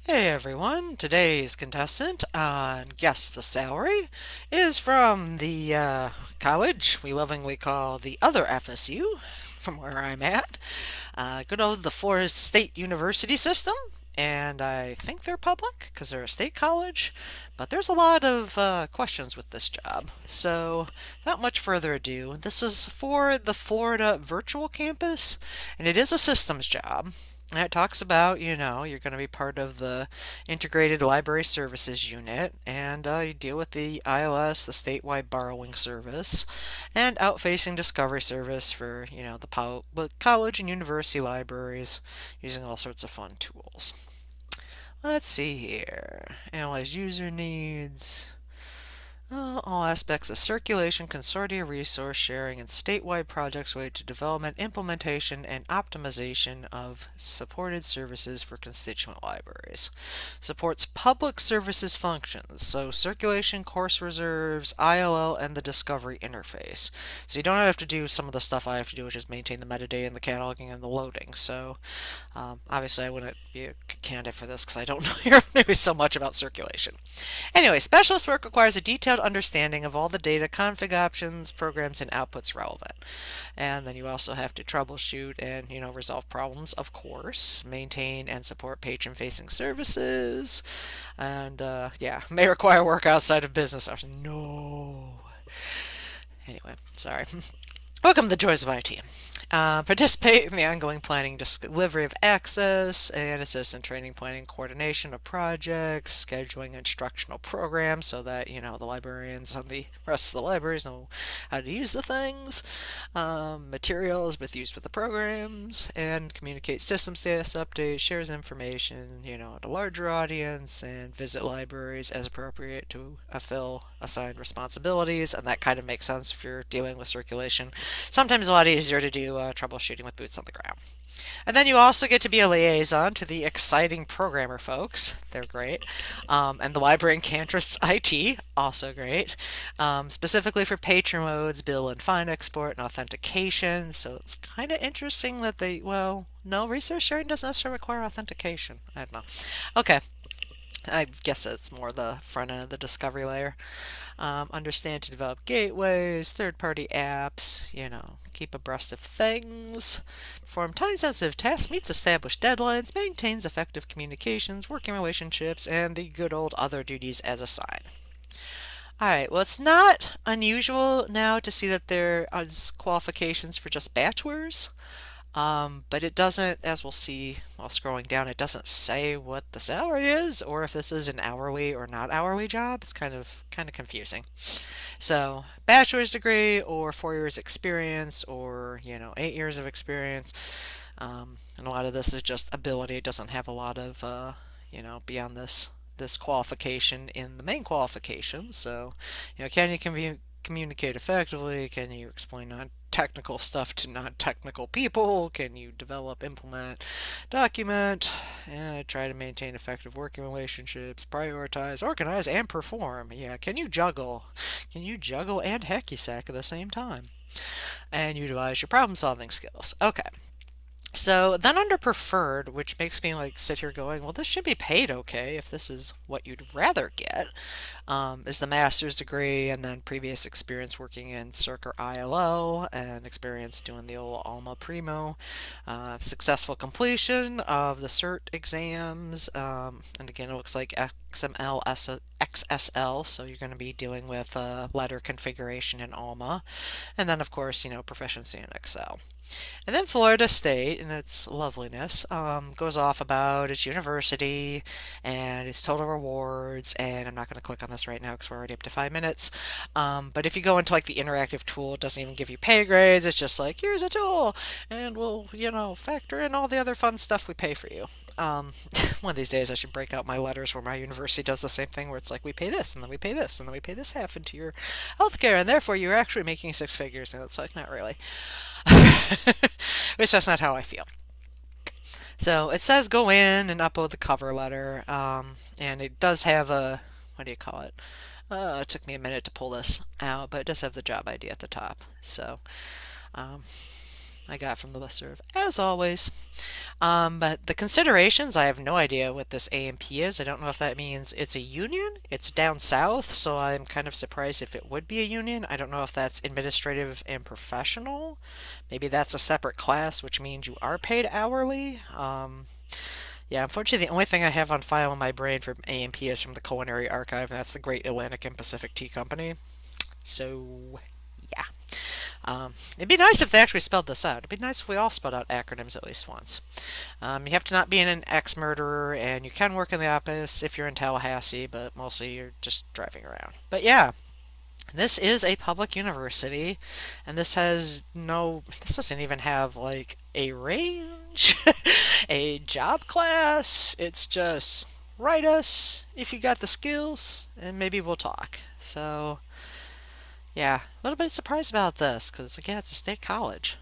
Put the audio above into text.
Hey everyone, today's contestant on Guess the Salary is from the college we lovingly call the other FSU, from where I'm at. Good old the Florida State University system, and I think they're public because they're a state college, but there's a lot of questions with this job. So, without much further ado, this is for the Florida Virtual Campus, and it is a systems job. And it talks about, you're going to be part of the Integrated Library Services Unit, and you deal with the ILS, the Statewide Borrowing Service, and Outfacing Discovery Service for, the college and university libraries using all sorts of fun tools. Let's see here. Analyze user needs. All aspects of circulation, consortia resource sharing, and statewide projects related to development, implementation, and optimization of supported services for constituent libraries. Supports public services functions, so circulation, course reserves, ILL, and the discovery interface. So you don't have to do some of the stuff I have to do, which is maintain the metadata and the cataloging and the loading. So obviously I wouldn't be a candidate for this because I don't know nearly so much about circulation. Anyway, specialist work requires a detailed understanding of all the data, config options, programs, and outputs relevant. And then you also have to troubleshoot and, resolve problems, of course, maintain and support patron-facing services, and, yeah, may require work outside of business hours. No. Anyway, sorry. Welcome to the joys of IT. Participate in the ongoing planning, delivery of access, and assist in training, planning, coordination of projects, scheduling instructional programs so that, the librarians and the rest of the libraries know how to use the things, materials used with the programs, and communicate system status updates, shares information, to larger audience, and visit libraries as appropriate to fulfill assigned responsibilities, and that kind of makes sense if you're dealing with circulation. Sometimes a lot easier to do troubleshooting with boots on the ground. And then you also get to be a liaison to the exciting programmer folks. They're great. And the library and Cantress IT, also great. Specifically for patron modes, bill and fine export, and authentication. So it's kind of interesting that no, resource sharing doesn't necessarily require authentication. I don't know. Okay. I guess it's more the front end of the discovery layer. Understand to develop gateways, third-party apps, keep abreast of things, perform time-sensitive tasks, meets established deadlines, maintains effective communications, working relationships, and the good old other duties as assigned. Alright, well, it's not unusual now to see that there is qualifications for just bachelors. But it doesn't, as we'll see while scrolling down, it doesn't say what the salary is or if this is an hourly or not hourly job. It's kind of confusing. So, bachelor's degree or 4 years experience or 8 years of experience. And a lot of this is just ability. It doesn't have a lot of beyond this qualification in the main qualification. So, can you communicate effectively? Can you explain non-technical stuff to non-technical people? Can you develop, implement, document, try to maintain effective working relationships, prioritize, organize, and perform? Yeah, can you juggle? Can you juggle and hacky sack at the same time? And utilize your problem-solving skills. Okay. So then under preferred, which makes me sit here going, well, this should be paid okay if this is what you'd rather get, is the master's degree and then previous experience working in Circ or ILO and experience doing the old Alma Primo, successful completion of the CERT exams, and again, it looks like XML, XSL, so you're going to be dealing with letter configuration in Alma, and then of course, proficiency in Excel. And then Florida State, in its loveliness, goes off about its university and its total rewards. And I'm not going to click on this right now because we're already up to 5 minutes. But if you go into the interactive tool, it doesn't even give you pay grades. It's just here's a tool, and we'll factor in all the other fun stuff we pay for you. One of these days I should break out my letters where my university does the same thing, where it's we pay this, and then we pay this, and then we pay this half into your healthcare, and therefore you're actually making six figures. And it's not really. At least that's not how I feel. So it says go in and upload the cover letter, and it does have a, what do you call it? It took me a minute to pull this out, but it does have the job ID at the top. So, um, I got from the listserv, as always. But the considerations, I have no idea what this AMP is. I don't know if that means it's a union. It's down south, so I'm kind of surprised if it would be a union. I don't know if that's administrative and professional. Maybe that's a separate class, which means you are paid hourly. Yeah, unfortunately, the only thing I have on file in my brain for AMP is from the Culinary Archive. That's the Great Atlantic and Pacific Tea Company. So, yeah. It'd be nice if they actually spelled this out. It'd be nice if we all spelled out acronyms at least once. You have to not be an ex-murderer, and you can work in the office if you're in Tallahassee, but mostly you're just driving around. But yeah, this is a public university, and this doesn't even have like a range, a job class. It's just write us if you got the skills, and maybe we'll talk. So, yeah, a little bit surprised about this, because again, it's a state college.